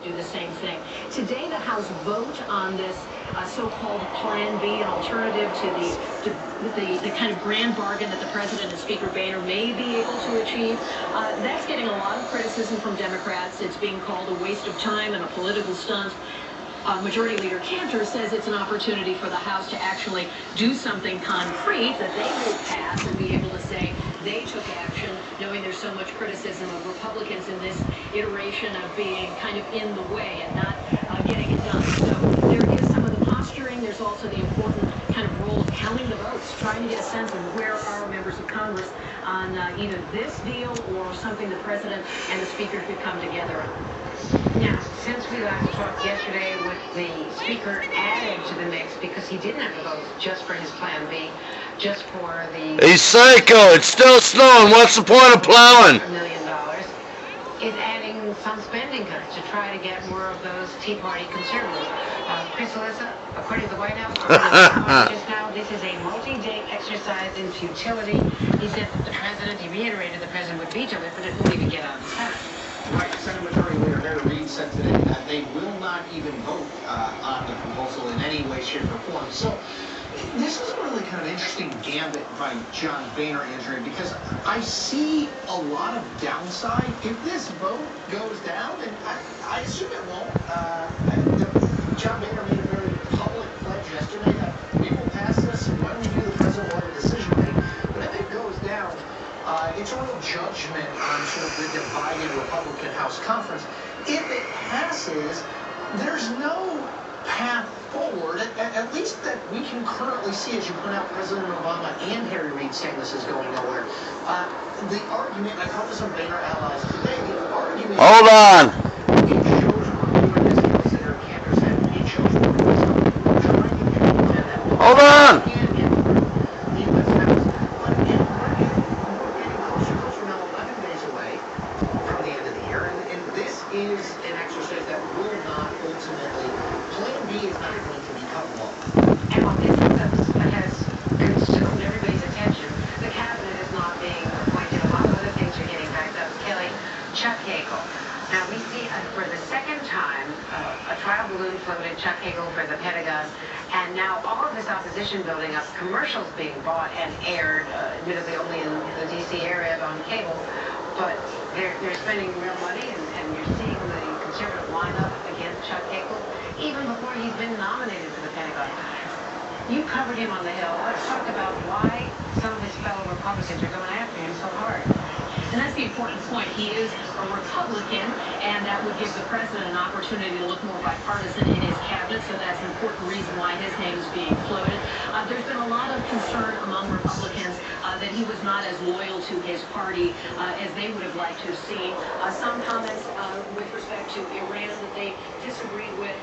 do the same thing. Today, the House vote on this so-called Plan B, an alternative to the kind of grand bargain that the president and Speaker Boehner may be able to achieve. That's getting a lot of criticism from Democrats. It's being called a waste of time and a political stunt. Majority Leader Cantor says it's an opportunity for the House to actually do something concrete that they will pass and be able to say they took action, knowing there's so much criticism of Republicans in this iteration of being kind of in the way and not getting it done. So there is some of the posturing. There's also the important kind of role of counting the votes, trying to get a sense of where are members of Congress on either this deal or something the president and the speaker could come together on. Now, since we last talked yesterday with the speaker added to the mix because he didn't have the votes just for his Plan B, just for the... Hey, Psycho, it's still snowing. What's the point of plowing? $1 million is adding some spending cuts to try to get more of those Tea Party conservatives. Chris Alyssa, according to the White House, just now, this is a multi-day exercise in futility. He said that the president, he reiterated the president would veto it, but it wouldn't even get on the Senate. Right, Senate Majority Leader Prairie said today that they will not even vote on the proposal in any way, shape, or form. So this is a really kind of interesting gambit by John Boehner, Andrea, because I see a lot of downside if this vote goes down, and I assume it won't. John Boehner made a very public pledge yesterday that we will pass this, and when we do, the president will have a decision made. But if it goes down, it's a real judgment on sort of the divided Republican House conference. If it passes, there's no path forward, at least that we can currently see, as you point out, President Obama and Harry Reid saying this is going nowhere. The argument, I call this on Boehner allies today, the argument... Hold on. It shows we're doing this, as Senator Cantor said, it shows we're doing something, trying to get that. Hold on. Is an exercise that will not ultimately, Plan B is not going to become law. And on this that has consumed everybody's attention, the cabinet is not being appointed. A lot of other things are getting backed up. Kelly, Chuck Hagel. Now we see for the second time a trial balloon floated, Chuck Hagel for the Pentagon, and now all of this opposition building up, commercials being bought and aired, admittedly only in the D.C. area on cable, but they're spending real money, and you're seeing the conservative lineup against Chuck Hagel, even before he's been nominated for the Pentagon. You covered him on the Hill. Let's talk about why some of his fellow Republicans are going after him so hard. And that's the important point. He is a Republican, and that would give the president an opportunity to look more bipartisan in his cabinet, so that's an important reason why his name is being floated. There's been a lot of concern among Republicans that he was not as loyal to his party as they would have liked to have seen. Some comments with respect to Iran that they disagreed with.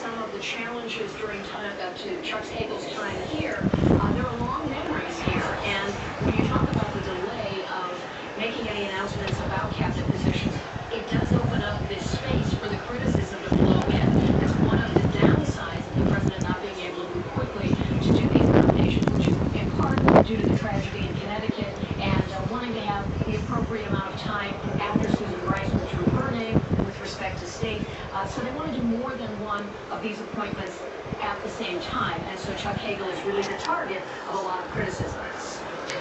Some of the challenges during time to Chuck Hagel's time here. There are long memories here, and when you talk about the delay of making any announcements about cabinet positions, it does open up this space for the criticism to flow in. That's one of the downsides of the president not being able to move quickly to do these nominations, which is in part due to the tragedy in Connecticut and wanting to have the appropriate amount of time after Susan Rice withdrew her name with respect to state. So they want to do more than one of these appointments at the same time. And so Chuck Hagel is really the target of a lot of criticism.